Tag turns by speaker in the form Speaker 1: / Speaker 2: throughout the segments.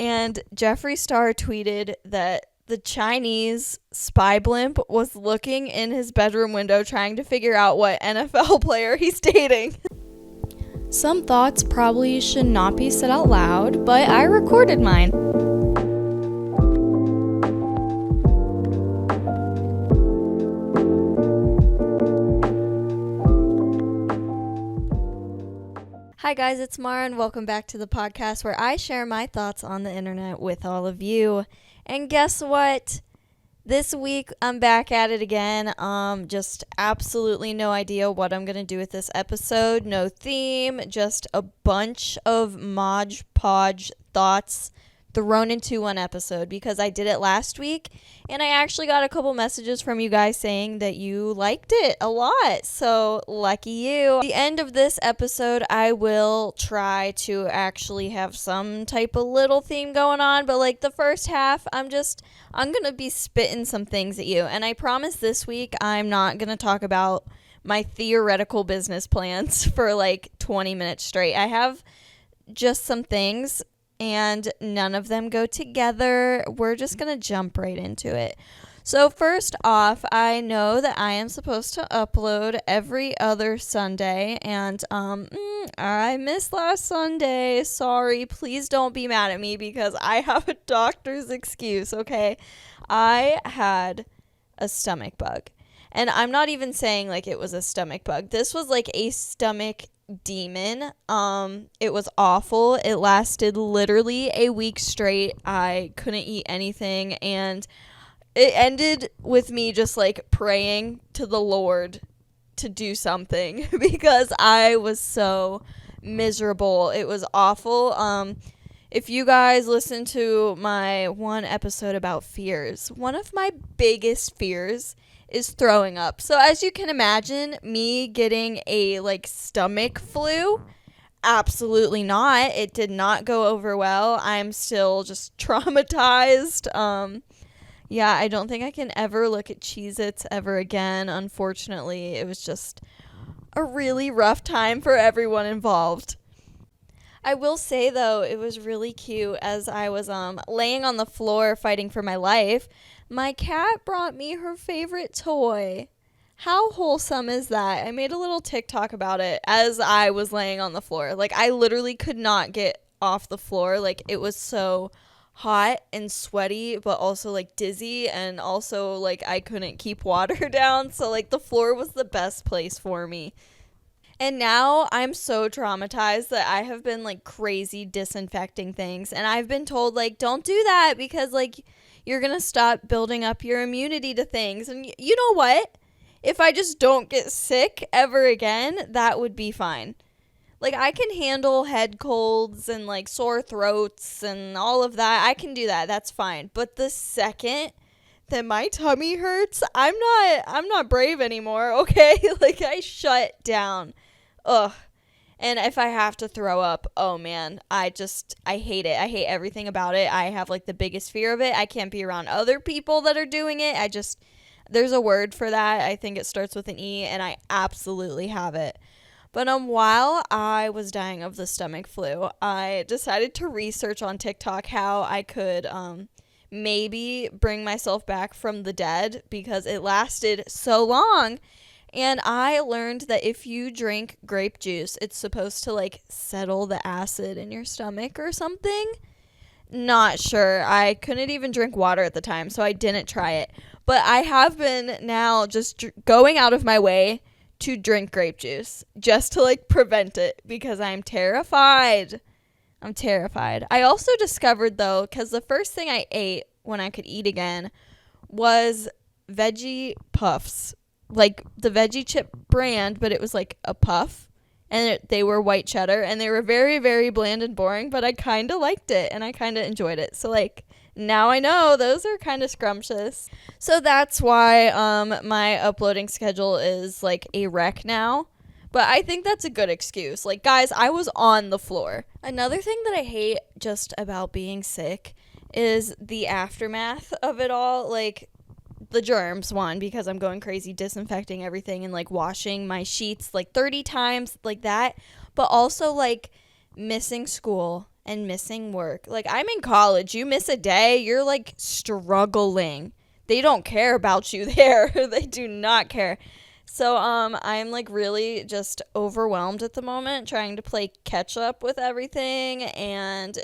Speaker 1: And Jeffree Star tweeted that the Chinese spy blimp was looking in his bedroom window trying to figure out what NFL player he's dating.
Speaker 2: Some thoughts probably should not be said out loud, but I recorded mine.
Speaker 1: Hi guys, it's Mara and welcome back to the podcast where I share my thoughts on the internet with all of you. And guess what? This week I'm back at it again. Just absolutely no idea what I'm going to do with this episode. No theme, just a bunch of Mod Podge thoughts thrown into one episode because I did it last week and I actually got a couple messages from you guys saying that you liked it a lot. So lucky you. At the end of this episode, I will try to actually have some type of little theme going on, but like the first half, I'm going to be spitting some things at you. And I promise this week I'm not going to talk about my theoretical business plans for like 20 minutes straight. I have just some things and none of them go together. We're just going to jump right into it. So first off, I know that I am supposed to upload every other Sunday, and I missed last Sunday. Sorry, please don't be mad at me because I have a doctor's excuse, okay? I had a stomach bug, and I'm not even saying like it was a stomach bug. This was like a stomach demon. It was awful. It lasted literally a week straight. I couldn't eat anything, and it ended with me just like praying to the Lord to do something because I was so miserable. It was awful. If you guys listen to my one episode about fears, one of my biggest fears is throwing up. So as you can imagine, me getting a like stomach flu, absolutely not. It did not go over well. I'm still just traumatized. Yeah, I don't think I can ever look at Cheez-Its ever again. Unfortunately, it was just a really rough time for everyone involved. I will say, though, it was really cute as I was laying on the floor fighting for my life. My cat brought me her favorite toy. How wholesome is that? I made a little TikTok about it as I was laying on the floor. Like, I literally could not get off the floor. Like, it was so hot and sweaty, but also, like, dizzy. And also, like, I couldn't keep water down. So, like, the floor was the best place for me. And now I'm so traumatized that I have been, like, crazy disinfecting things. And I've been told, like, don't do that because, like, you're going to stop building up your immunity to things. And you know what? If I just don't get sick ever again, that would be fine. Like, I can handle head colds and, like, sore throats and all of that. I can do that. That's fine. But the second that my tummy hurts, I'm not brave anymore, okay? Like, I shut down. Ugh. And if I have to throw up, oh man, I hate it. I hate everything about it. I have like the biggest fear of it. I can't be around other people that are doing it. There's a word for that. I think it starts with an E, and I absolutely have it. But while I was dying of the stomach flu, I decided to research on TikTok how I could maybe bring myself back from the dead because it lasted so long. And I learned that if you drink grape juice, it's supposed to, like, settle the acid in your stomach or something. Not sure. I couldn't even drink water at the time, so I didn't try it. But I have been now just going out of my way to drink grape juice just to, like, prevent it because I'm terrified. I also discovered, though, because the first thing I ate when I could eat again was veggie puffs. Like the veggie chip brand, but it was like a puff, and they were white cheddar, and they were very, very bland and boring, but I kind of liked it, and I kind of enjoyed it. So, like, now I know those are kind of scrumptious. So that's why my uploading schedule is, like, a wreck now. But I think that's a good excuse. Like, guys, I was on the floor. Another thing that I hate just about being sick is the aftermath of it all. Like, the germs, one, because I'm going crazy disinfecting everything and, like, washing my sheets, like, 30 times, like that. But also, like, missing school and missing work. Like, I'm in college. You miss a day, you're like struggling. They don't care about you there. They do not care. So I'm like really just overwhelmed at the moment trying to play catch up with everything, and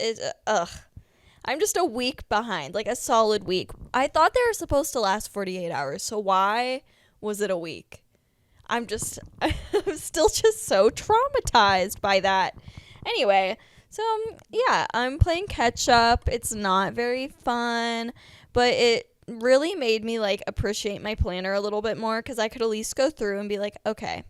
Speaker 1: I'm just a week behind, like a solid week. I thought they were supposed to last 48 hours. So why was it a week? I'm still just so traumatized by that. Anyway, so yeah, I'm playing catch up. It's not very fun, but it really made me like appreciate my planner a little bit more, because I could at least go through and be like, okay,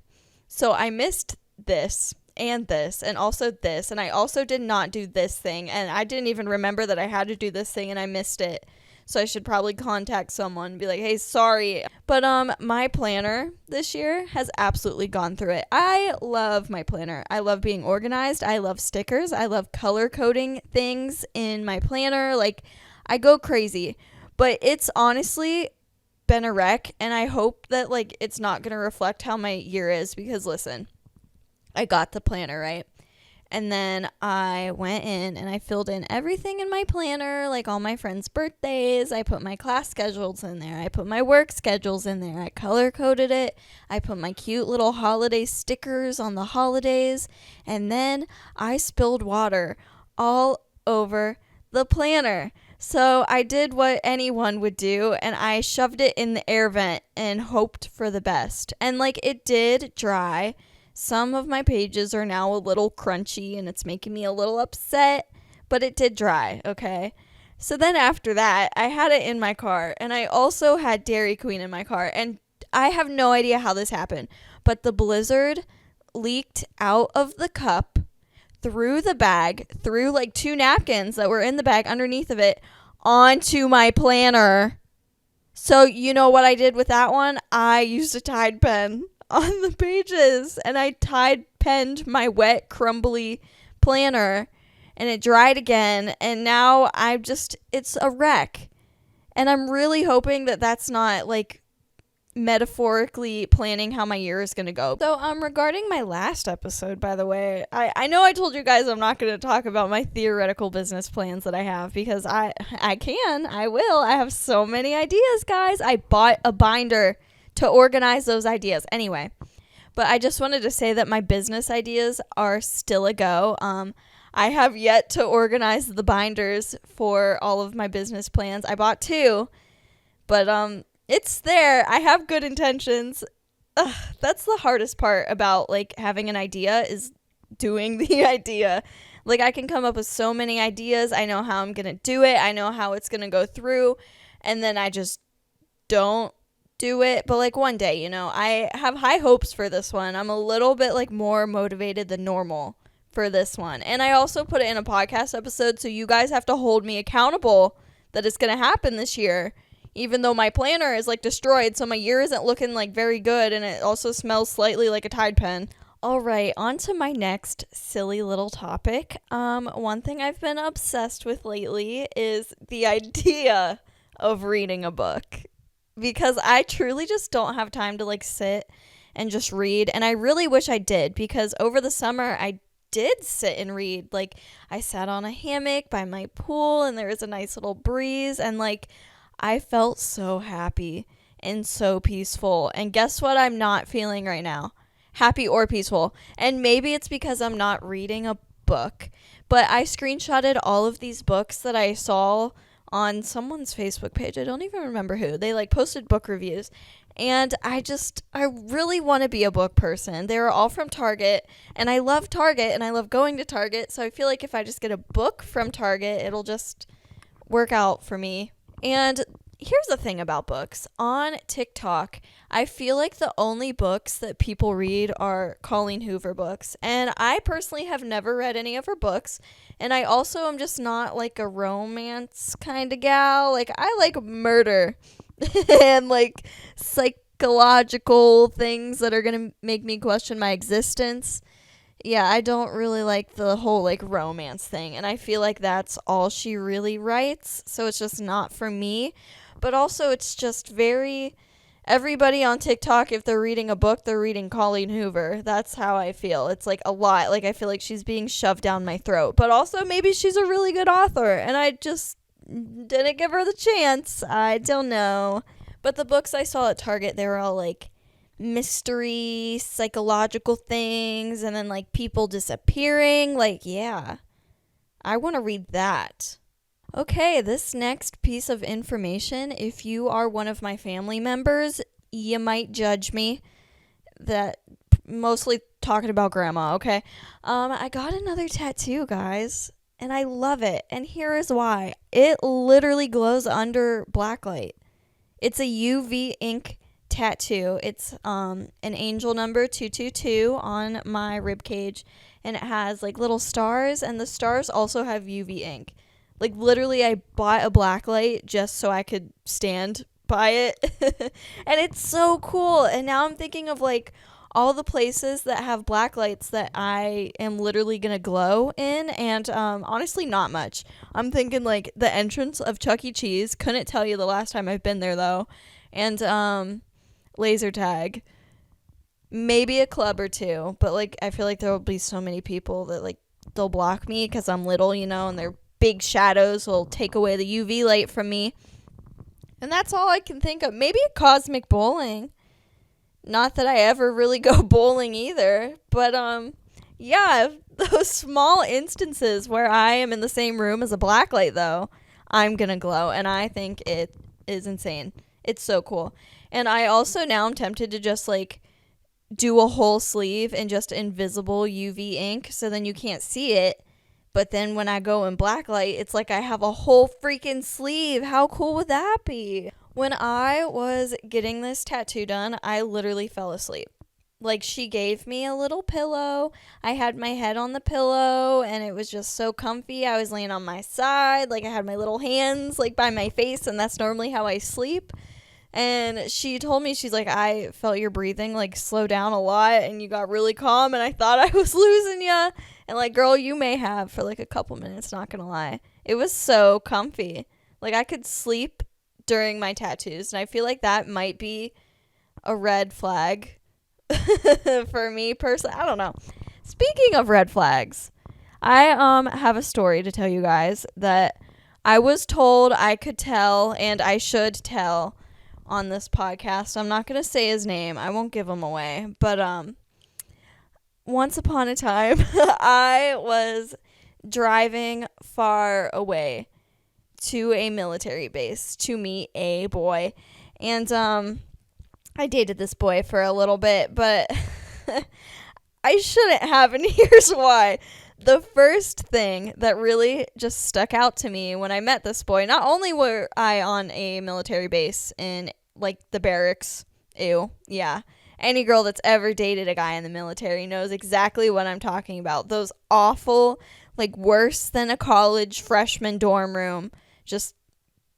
Speaker 1: so I missed this and also this, and I also did not do this thing, and I didn't even remember that I had to do this thing and I missed it. So I should probably contact someone and be like, hey, sorry. But my planner this year has absolutely gone through it. I love my planner. I love being organized. I love stickers. I love color coding things in my planner. Like, I go crazy. But it's honestly been a wreck, and I hope that like it's not going to reflect how my year is, because listen, I got the planner, right? And then I went in and I filled in everything in my planner, like all my friends' birthdays. I put my class schedules in there. I put my work schedules in there. I color coded it. I put my cute little holiday stickers on the holidays. And then I spilled water all over the planner. So I did what anyone would do, and I shoved it in the air vent and hoped for the best. And like, it did dry. Some of my pages are now a little crunchy and it's making me a little upset, but it did dry, okay? So then after that, I had it in my car, and I also had Dairy Queen in my car, and I have no idea how this happened, but the blizzard leaked out of the cup, through the bag, through like 2 napkins that were in the bag underneath of it, onto my planner. So you know what I did with that one? I used a Tide pen on the pages, and I Tide penned my wet, crumbly planner, and it dried again, and now it's a wreck. And I'm really hoping that that's not like metaphorically planning how my year is going to go. So regarding my last episode, by the way, I know I told you guys I'm not going to talk about my theoretical business plans that I have, because I will. I have so many ideas, guys. I bought a binder to organize those ideas. Anyway, but I just wanted to say that my business ideas are still a go. I have yet to organize the binders for all of my business plans. I bought 2, but it's there. I have good intentions. That's the hardest part about like having an idea, is doing the idea. Like, I can come up with so many ideas. I know how I'm going to do it. I know how it's going to go through, and then I just don't do it. But like, one day, I have high hopes for this one. I'm a little bit like more motivated than normal for this one. And I also put it in a podcast episode, so you guys have to hold me accountable that it's going to happen this year, even though my planner is like destroyed. So my year isn't looking like very good, and it also smells slightly like a Tide pen. All right, on to my next silly little topic. One thing I've been obsessed with lately is the idea of reading a book, because I truly just don't have time to like sit and just read. And I really wish I did, because over the summer I did sit and read. Like, I sat on a hammock by my pool, and there was a nice little breeze, and like, I felt so happy and so peaceful. And guess what I'm not feeling right now? Happy or peaceful. And maybe it's because I'm not reading a book, but I screenshotted all of these books that I saw on someone's Facebook page. I don't even remember who. They like posted book reviews, and I really want to be a book person. They were all from Target, and I love Target, and I love going to Target. So I feel like if I just get a book from Target, it'll just work out for me. And here's the thing about books. On TikTok, I feel like the only books that people read are Colleen Hoover books. And I personally have never read any of her books. And I also am just not like a romance kind of gal. Like, I like murder and like psychological things that are going to make me question my existence. Yeah, I don't really like the whole like romance thing, and I feel like that's all she really writes, so it's just not for me. But also, it's just very everybody on TikTok, if they're reading a book, they're reading Colleen Hoover. That's how I feel. It's like a lot. Like I feel like she's being shoved down my throat. But also maybe she's a really good author and I just didn't give her the chance. I don't know. But the books I saw at Target, they were all like mystery, psychological things, and then like people disappearing. Like, yeah, I want to read that. Okay, this next piece of information, if you are one of my family members, you might judge me. That mostly talking about grandma, okay? I got another tattoo, guys, and I love it. And here is why. It literally glows under blacklight. It's a UV ink tattoo. It's an angel number 222 on my rib cage, and it has like little stars, and the stars also have UV ink. Like literally I bought a blacklight just so I could stand by it. And it's so cool. And now I'm thinking of like all the places that have blacklights that I am literally going to glow in, and honestly not much. I'm thinking like the entrance of Chuck E. Cheese. Couldn't tell you the last time I've been there though. And laser tag. Maybe a club or two, but like I feel like there will be so many people that like they'll block me because I'm little, you know, and their big shadows will take away the UV light from me. And that's all I can think of. Maybe a cosmic bowling. Not that I ever really go bowling either, but yeah, those small instances where I am in the same room as a blacklight though, I'm gonna glow, and I think it is insane. It's so cool. And I also now am tempted to just like do a whole sleeve in just invisible UV ink so then you can't see it. But then when I go in blacklight, it's like I have a whole freaking sleeve. How cool would that be? When I was getting this tattoo done, I literally fell asleep. Like, she gave me a little pillow. I had my head on the pillow, and it was just so comfy. I was laying on my side. Like, I had my little hands, like, by my face, and that's normally how I sleep. And she told me, she's like, I felt your breathing, like, slow down a lot, and you got really calm, and I thought I was losing ya. And, like, girl, you may have for, like, a couple minutes, not gonna lie. It was so comfy. Like, I could sleep during my tattoos, and I feel like that might be a red flag for me personally. I don't know. Speaking of red flags, I have a story to tell you guys that I was told I could tell and I should tell on this podcast. I'm not going to say his name. I won't give him away. But once upon a time, I was driving far away to a military base to meet a boy. And I dated this boy for a little bit, but I shouldn't have, and here's why. The first thing that really just stuck out to me when I met this boy, not only were I on a military base in, like, the barracks, ew, yeah, any girl that's ever dated a guy in the military knows exactly what I'm talking about. Those awful, like, worse than a college freshman dorm room, just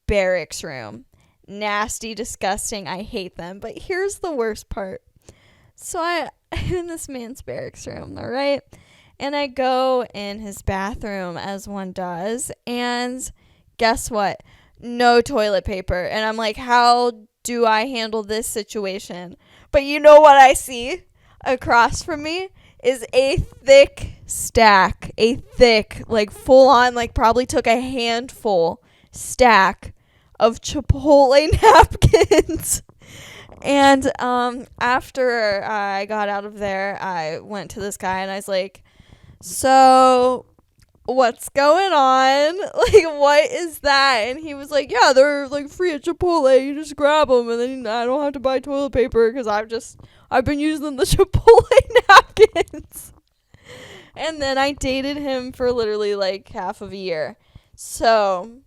Speaker 1: barracks room. Nasty, disgusting, I hate them. But here's the worst part. So I'm in this man's barracks room, all right? And I go in his bathroom, as one does, and guess what? No toilet paper. And I'm like, how do I handle this situation? But you know what I see across from me is a thick stack, like full on, like probably took a handful stack of Chipotle napkins. And after I got out of there, I went to this guy and I was like, so what's going on? Like, what is that? And he was like, yeah, they're like free at Chipotle. You just grab them and then I don't have to buy toilet paper because I've been using the Chipotle napkins. And then I dated him for literally like half of a year. So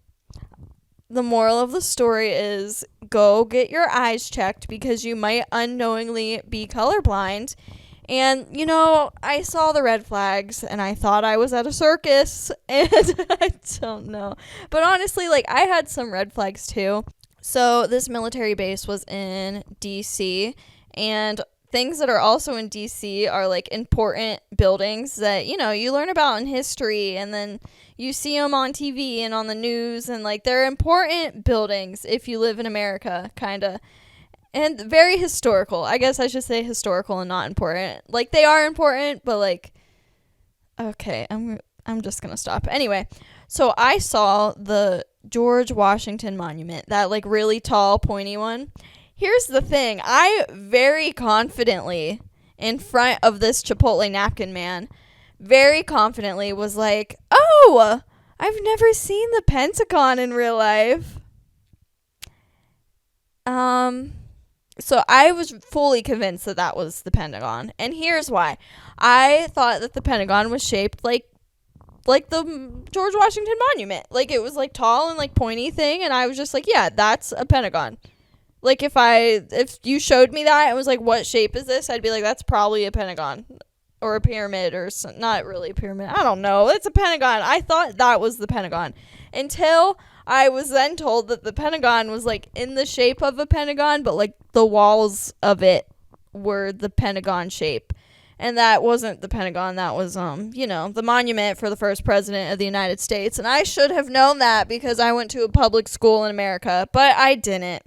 Speaker 1: the moral of the story is go get your eyes checked because you might unknowingly be colorblind. And, you know, I saw the red flags and I thought I was at a circus and I don't know. But honestly, like, I had some red flags too. So this military base was in DC, and things that are also in DC are like important buildings that, you know, you learn about in history and then you see them on TV and on the news, and like they're important buildings if you live in America, kind of. And very historical. I guess I should say historical and not important. Like, they are important, but like, okay, I'm just gonna stop. Anyway, so I saw the George Washington Monument, that like really tall, pointy one. Here's the thing. I very confidently, in front of this Chipotle napkin man, very confidently was like, oh, I've never seen the Pentagon in real life. So I was fully convinced that that was the Pentagon. And here's why. I thought that the Pentagon was shaped like the George Washington Monument. Like, it was like tall and like pointy thing, and I was just like, yeah, that's a Pentagon. Like, if you showed me that and was like, what shape is this? I'd be like, that's probably a Pentagon or a pyramid or not really a pyramid. I don't know. It's a Pentagon. I thought that was the Pentagon until I was then told that the Pentagon was like in the shape of a Pentagon, but like the walls of it were the Pentagon shape. And that wasn't the Pentagon. That was, the monument for the first president of the United States. And I should have known that because I went to a public school in America, but I didn't.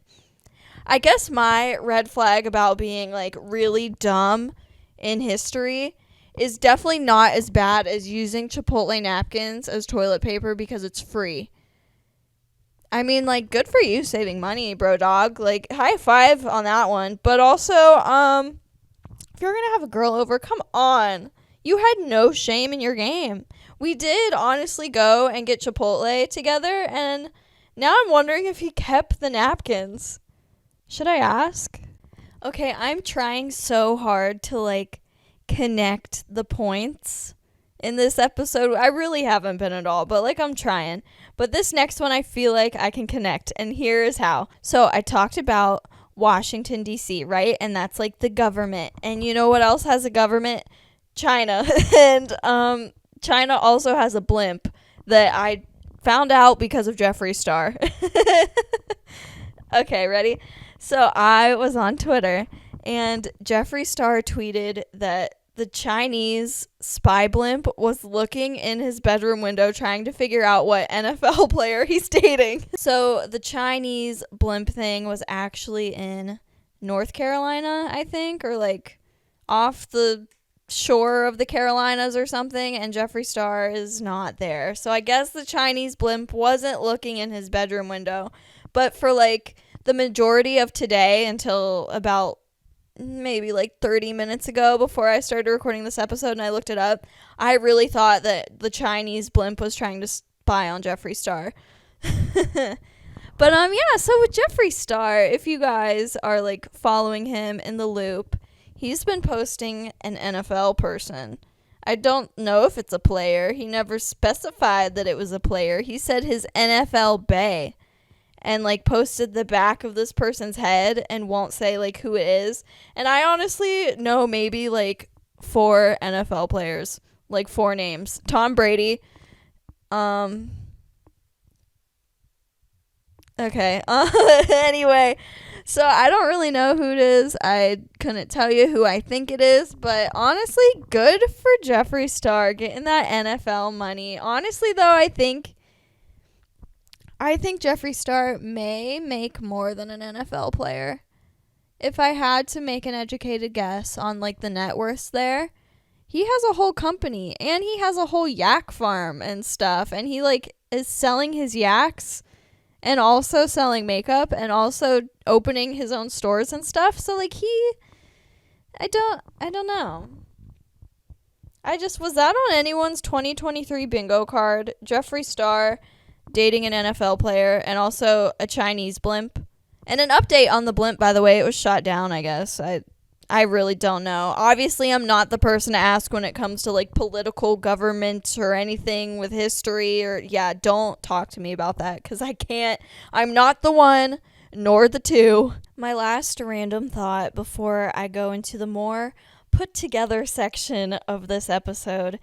Speaker 1: I guess my red flag about being like really dumb in history is definitely not as bad as using Chipotle napkins as toilet paper because it's free. I mean, like, good for you saving money, bro dog. Like, high five on that one. But also, if you're gonna have a girl over, come on. You had no shame in your game. We did honestly go and get Chipotle together, and now I'm wondering if he kept the napkins. Should I ask? Okay, I'm trying so hard to, like, connect the points in this episode. I really haven't been at all, but, like, I'm trying. But this next one, I feel like I can connect, and here is how. So I talked about Washington, D.C., right? And that's, like, the government. And you know what else has a government? China. And China also has a blimp that I found out because of Jeffree Star. Okay, ready? So I was on Twitter, and Jeffree Star tweeted that the Chinese spy blimp was looking in his bedroom window trying to figure out what NFL player he's dating. So the Chinese blimp thing was actually in North Carolina, I think, or like off the shore of the Carolinas or something, and Jeffree Star is not there. So I guess the Chinese blimp wasn't looking in his bedroom window. But for like the majority of today until about maybe like 30 minutes ago before I started recording this episode and I looked it up, I really thought that the Chinese blimp was trying to spy on Jeffree Star. But yeah, so with Jeffree Star, if you guys are like following him in the loop, he's been posting an NFL person. I don't know if it's a player. He never specified that it was a player. He said his NFL bae. And, like, posted the back of this person's head and won't say, like, who it is. And I honestly know maybe, like, 4 NFL players. Like, 4 names. Tom Brady. Okay. Anyway. So, I don't really know who it is. I couldn't tell you who I think it is. But, honestly, good for Jeffree Star getting that NFL money. Honestly, though, I think Jeffree Star may make more than an NFL player. If I had to make an educated guess on, like, the net worths there, he has a whole company, and he has a whole yak farm and stuff, and he, like, is selling his yaks and also selling makeup and also opening his own stores and stuff. So, like, I don't know. Was that on anyone's 2023 bingo card? Jeffree Star dating an NFL player, and also a Chinese blimp. And an update on the blimp, by the way, it was shot down, I guess. I really don't know. Obviously, I'm not the person to ask when it comes to, like, political government or anything with history, or, yeah, don't talk to me about that, because I can't. I'm not the one, nor the two. My last random thought before I go into the more put together section of this episode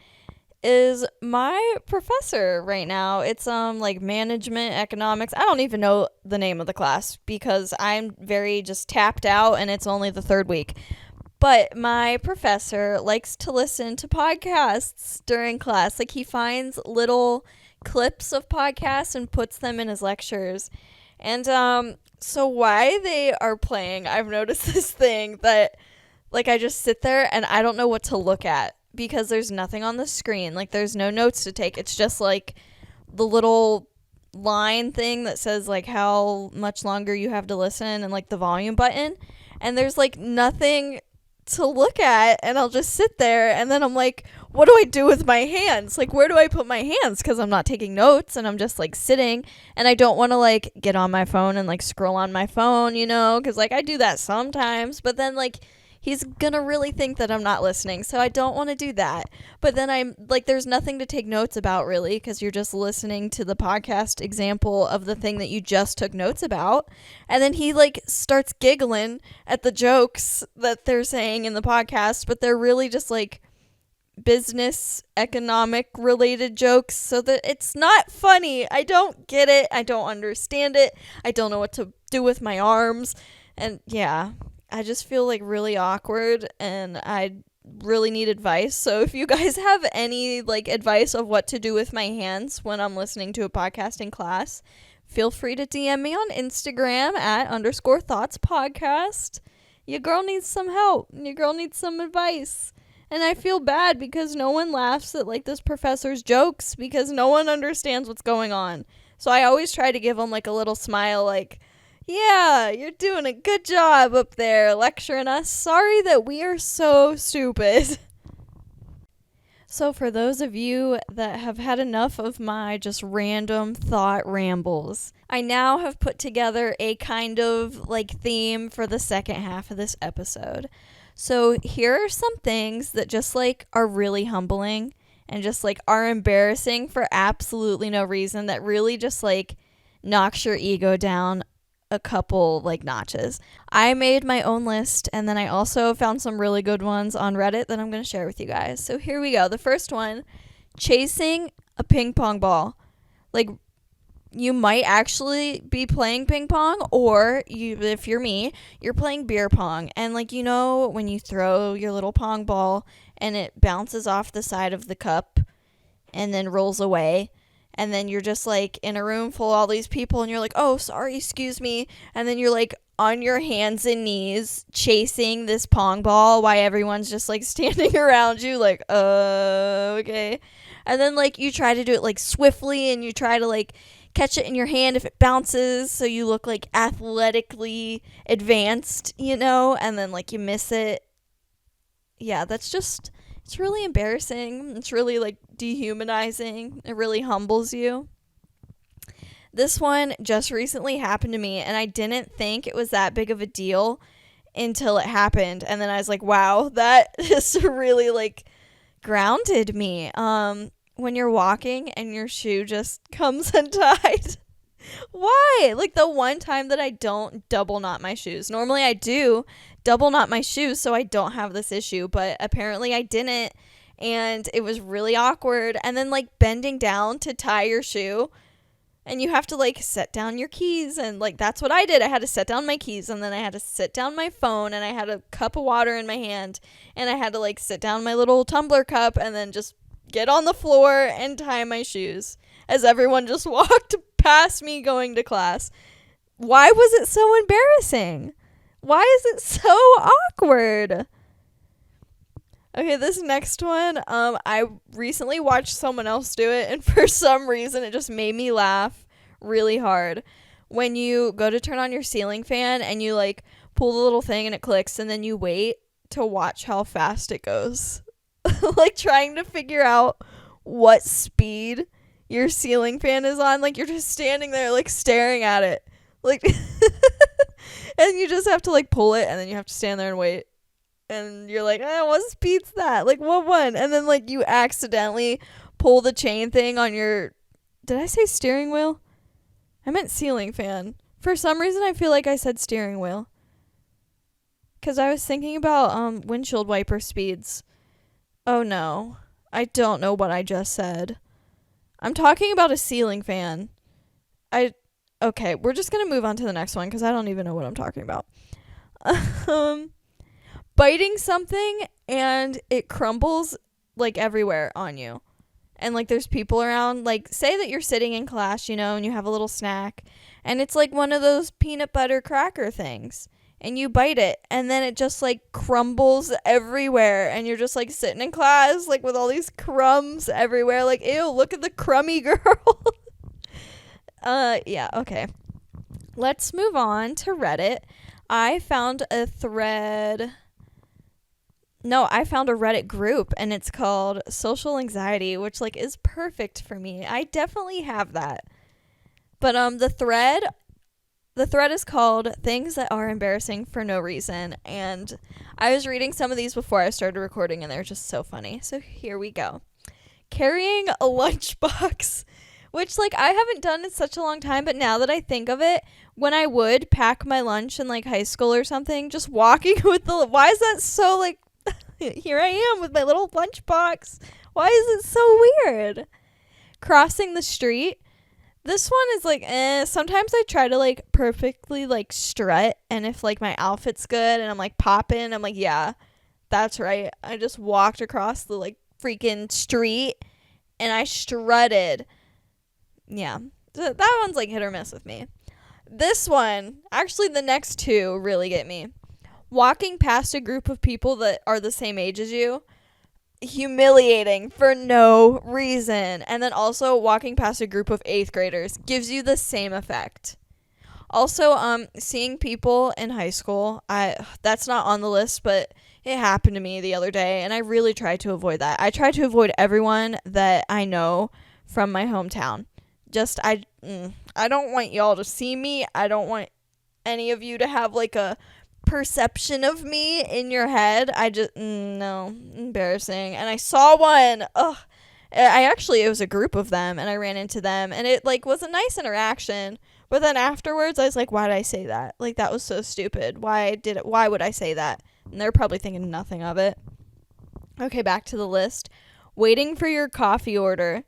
Speaker 1: is my professor right now. It's like management economics. I don't even know the name of the class because I'm very just tapped out and it's only the 3rd week. But my professor likes to listen to podcasts during class. Like, he finds little clips of podcasts and puts them in his lectures. And so why they are playing, I've noticed this thing that like I just sit there and I don't know what to look at because there's nothing on the screen. Like there's no notes to take. It's just like the little line thing that says like how much longer you have to listen and like the volume button. And there's like nothing to look at, and I'll just sit there and then I'm like, what do I do with my hands? Like where do I put my hands? Because I'm not taking notes and I'm just like sitting, and I don't want to like get on my phone and like scroll on my phone, you know, because like I do that sometimes, but then like he's gonna really think that I'm not listening, so I don't want to do that. But then I'm like, there's nothing to take notes about really, because you're just listening to the podcast example of the thing that you just took notes about. And then he like starts giggling at the jokes that they're saying in the podcast, but they're really just like business economic related jokes, so that it's not funny. I don't get it. I don't understand it. I don't know what to do with my arms. And yeah, I just feel like really awkward, and I really need advice. So if you guys have any like advice of what to do with my hands when I'm listening to a podcast in class, feel free to DM me on Instagram at _thoughts_podcast. Your girl needs some help. Your girl needs some advice. And I feel bad because no one laughs at like this professor's jokes because no one understands what's going on. So I always try to give them like a little smile, like, yeah, you're doing a good job up there lecturing us. Sorry that we are so stupid. So for those of you that have had enough of my just random thought rambles, I now have put together a kind of like theme for the second half of this episode. So here are some things that just like are really humbling and just like are embarrassing for absolutely no reason, that really just like knocks your ego down a couple like notches. I made my own list, and then I also found some really good ones on Reddit that I'm going to share with you guys. So here we go. The first one, chasing a ping pong ball. Like, you might actually be playing ping pong, or you, if you're me, you're playing beer pong. And like, you know, when you throw your little pong ball and it bounces off the side of the cup and then rolls away, and then you're just like in a room full of all these people and you're like, oh, sorry, excuse me. And then you're like on your hands and knees chasing this pong ball while everyone's just like standing around you like, okay. And then like you try to do it like swiftly, and you try to like catch it in your hand if it bounces, so you look like athletically advanced, you know, and then like you miss it. Yeah, that's just, it's really embarrassing. It's really like dehumanizing. It really humbles you. This one just recently happened to me, and I didn't think it was that big of a deal until it happened. And then I was like, wow, that just really like grounded me. When you're walking and your shoe just comes untied. Why? Like the one time that I don't double knot my shoes. Normally I do double knot my shoes so I don't have this issue, but apparently I didn't, and it was really awkward. And then like bending down to tie your shoe, and you have to like set down your keys, and like that's what I did. I had to set down my keys, and then I had to sit down my phone, and I had a cup of water in my hand, and I had to like sit down my little tumbler cup and then just get on the floor and tie my shoes as everyone just walked past me going to class. Why was it so embarrassing? Why is it so awkward? Okay, this next one, I recently watched someone else do it, and for some reason it just made me laugh really hard. When you go to turn on your ceiling fan and you like pull the little thing and it clicks, and then you wait to watch how fast it goes. Like trying to figure out what speed your ceiling fan is on. Like you're just standing there like staring at it. Like and you just have to like pull it, and then you have to stand there and wait. And you're like, what speed's that? Like what one? And then like you accidentally pull the chain thing on your, did I say steering wheel? I meant ceiling fan. For some reason I feel like I said steering wheel, because I was thinking about windshield wiper speeds. Oh no, I don't know what I just said. I'm talking about a ceiling fan. Okay, we're just going to move on to the next one because I don't even know what I'm talking about. Biting something and it crumbles like everywhere on you. and like there's people around, like say that you're sitting in class, you know, and you have a little snack, and it's like one of those peanut butter cracker things, and you bite it, and then it just like crumbles everywhere, and you're just like sitting in class like with all these crumbs everywhere, like, ew, look at the crummy girl. Yeah, okay. Let's move on to Reddit. I found a Reddit group, and it's called Social Anxiety, which like is perfect for me. I definitely have that. But the thread is called Things That Are Embarrassing for No Reason, and I was reading some of these before I started recording, and they're just so funny. So here we go. Carrying a lunchbox, which like I haven't done in such a long time, but now that I think of it, when I would pack my lunch in like high school or something, just walking with why is that so like, here I am with my little lunchbox. Why is it so weird? Crossing the street. This one is like, sometimes I try to like perfectly like strut, and if like my outfit's good and I'm like popping, I'm like, yeah, that's right. I just walked across the like freaking street and I strutted. Yeah, that one's like hit or miss with me. This one, actually the next two really get me. Walking past a group of people that are the same age as you. Humiliating for no reason. And then also walking past a group of 8th graders gives you the same effect. Also, seeing people in high school, that's not on the list, but it happened to me the other day, and I really tried to avoid that. I tried to avoid everyone that I know from my hometown. I don't want y'all to see me. I don't want any of you to have like a perception of me in your head. No, embarrassing. And I saw one. It was a group of them, and I ran into them, and it like was a nice interaction. But then afterwards, I was like, why did I say that? Like, that was so stupid. Why would I say that? And they're probably thinking nothing of it. Okay, back to the list. Waiting for your coffee order.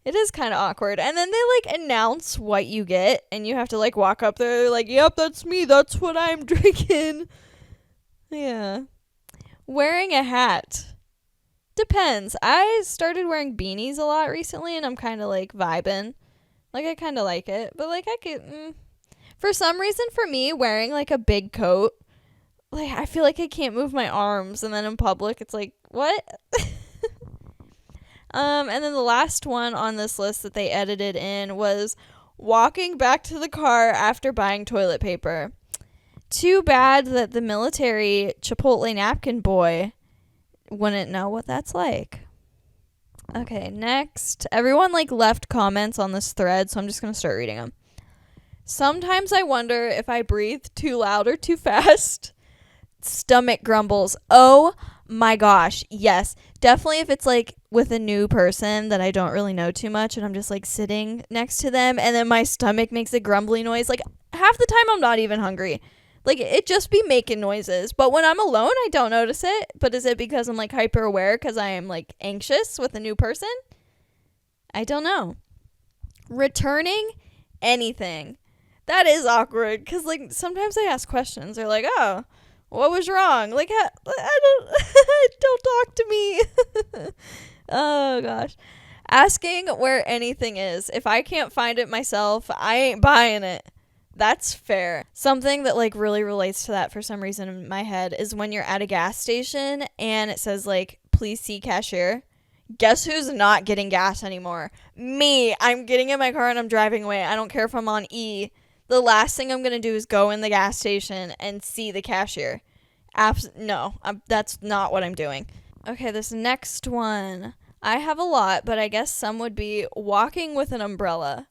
Speaker 1: It is kind of awkward. And then they like announce what you get, and you have to like walk up there like, yep, that's me. That's what I'm drinking. Yeah. Wearing a hat. Depends. I started wearing beanies a lot recently, and I'm kind of like vibing. Like, I kind of like it. But like, I could, for some reason, for me, wearing like a big coat, like I feel like I can't move my arms, and then in public it's like, what? And then the last one on this list that they edited in was walking back to the car after buying toilet paper. Too bad that the military Chipotle napkin boy wouldn't know what that's like. Okay, next. Everyone like left comments on this thread, so I'm just going to start reading them. Sometimes I wonder if I breathe too loud or too fast. Stomach grumbles. Oh my gosh, yes. Definitely if it's like with a new person that I don't really know too much, and I'm just like sitting next to them, and then my stomach makes a grumbly noise. Like half the time I'm not even hungry. Like it just be making noises. But when I'm alone, I don't notice it. But is it because I'm like hyper aware because I am like anxious with a new person? I don't know. Returning anything. That is awkward because like sometimes I ask questions. They're like, oh, what was wrong? Like, I don't, don't talk to me. Oh, gosh. Asking where anything is. If I can't find it myself, I ain't buying it. That's fair. Something that, like, really relates to that for some reason in my head is when you're at a gas station and it says, like, please see cashier. Guess who's not getting gas anymore? Me. I'm getting in my car and I'm driving away. I don't care if I'm on E. The last thing I'm going to do is go in the gas station and see the cashier. No, that's not what I'm doing. Okay, this next one. I have a lot, but I guess some would be walking with an umbrella.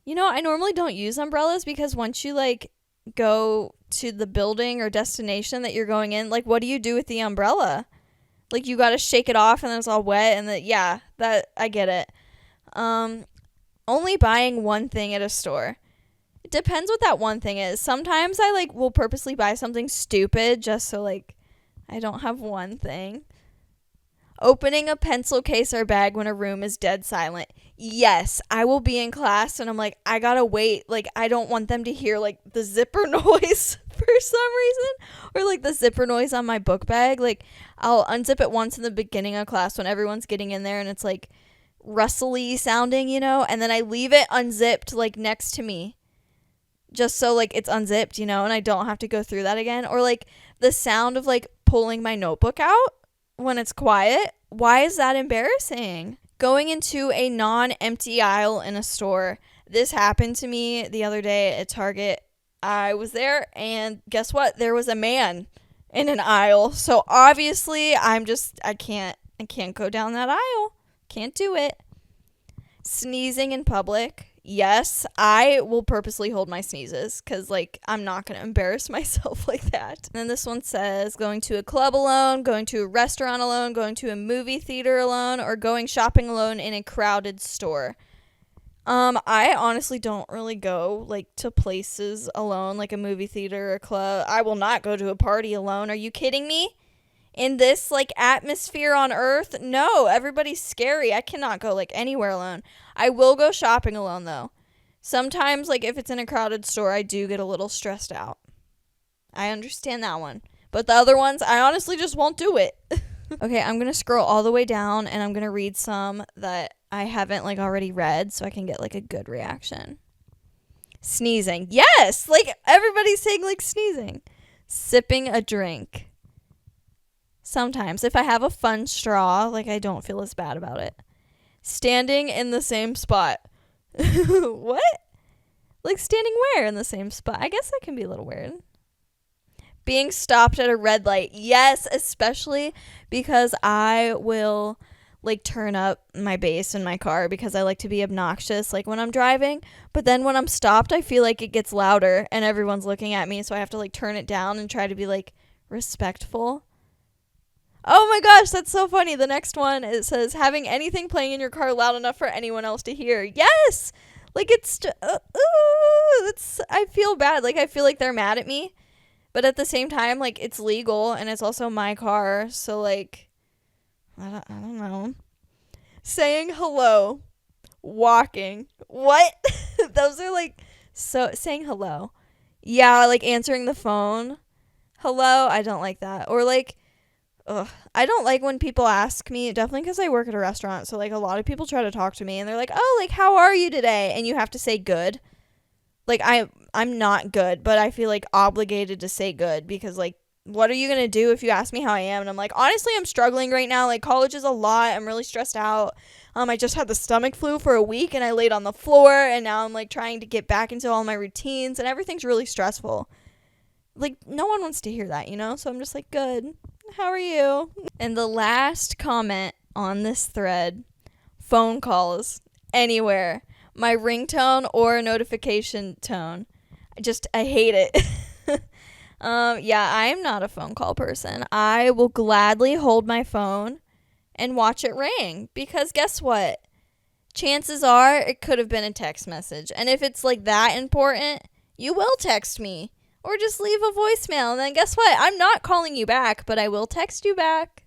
Speaker 1: You know, I normally don't use umbrellas because once you, like, go to the building or destination that you're going in, like, what do you do with the umbrella? Like, you got to shake it off and then it's all wet and that I get it. Only buying one thing at a store. It depends what that one thing is. Sometimes I like will purposely buy something stupid just so like I don't have one thing. Opening a pencil case or bag when a room is dead silent. Yes, I will be in class and I'm like, I gotta wait. Like, I don't want them to hear like the zipper noise for some reason. Or like the zipper noise on my book bag. Like I'll unzip it once in the beginning of class when everyone's getting in there and it's like rustly sounding, and then I leave it unzipped like next to me. Just so like it's unzipped, and I don't have to go through that again. Or like the sound of like pulling my notebook out when it's quiet. Why is that embarrassing? Going into a non-empty aisle in a store. This happened to me the other day at Target. I was there and guess what? There was a man in an aisle. So obviously I can't go down that aisle. Can't do it. Sneezing in public. Yes, I will purposely hold my sneezes because, like, I'm not going to embarrass myself like that. And then this one says going to a club alone, going to a restaurant alone, going to a movie theater alone, or going shopping alone in a crowded store. I honestly don't really go, like, to places alone, like a movie theater or a club. I will not go to a party alone. Are you kidding me? In this, like, atmosphere on Earth? No, everybody's scary. I cannot go, like, anywhere alone. I will go shopping alone, though. Sometimes, like, if it's in a crowded store, I do get a little stressed out. I understand that one. But the other ones, I honestly just won't do it. Okay, I'm going to scroll all the way down, and I'm going to read some that I haven't, like, already read, so I can get, like, a good reaction. Sneezing. Yes! Like, everybody's saying, like, sneezing. Sipping a drink. Sometimes. If I have a fun straw, like, I don't feel as bad about it. Standing in the same spot. What? Like, standing where in the same spot? I guess that can be a little weird. Being stopped at a red light. Yes, especially because I will, like, turn up my bass in my car because I like to be obnoxious, like, when I'm driving. But then when I'm stopped, I feel like it gets louder and everyone's looking at me, so I have to, like, turn it down and try to be, like, respectful. Oh my gosh, that's so funny. The next one, it says, having anything playing in your car loud enough for anyone else to hear. Yes! Like, I feel bad. Like, I feel like they're mad at me. But at the same time, like, it's legal, and it's also my car. So, like, I don't know. Saying hello. Walking. What? Those are, like, so, saying hello. Yeah, like, answering the phone. Hello? I don't like that. Or, like, I don't like when people ask me, definitely because I work at a restaurant, so, like, a lot of people try to talk to me, and they're like, oh, like, how are you today? And you have to say good. Like, I'm not good, but I feel, like, obligated to say good, because, like, what are you going to do if you ask me how I am? And I'm like, honestly, I'm struggling right now. Like, college is a lot. I'm really stressed out. I just had the stomach flu for a week, and I laid on the floor, and now I'm, like, trying to get back into all my routines, and everything's really stressful. Like, no one wants to hear that, So I'm just like, good. How are you? And the last comment on this thread, phone calls, anywhere. My ringtone or notification tone. I hate it. Yeah, I am not a phone call person. I will gladly hold my phone and watch it ring. Because guess what? Chances are it could have been a text message. And if it's like that important, you will text me. Or just leave a voicemail. And then guess what? I'm not calling you back, but I will text you back.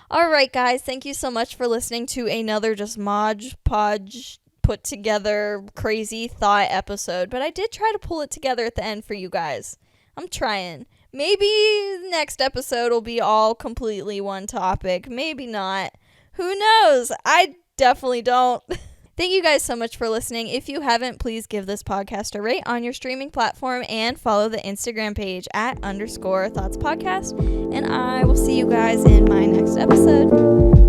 Speaker 1: All right, guys. Thank you so much for listening to another just Modge Podge put together crazy thought episode. But I did try to pull it together at the end for you guys. I'm trying. Maybe next episode will be all completely one topic. Maybe not. Who knows? I definitely don't. Thank you guys so much for listening. If you haven't, please give this podcast a rate on your streaming platform and follow the Instagram page @_thoughtspodcast. And I will see you guys in my next episode.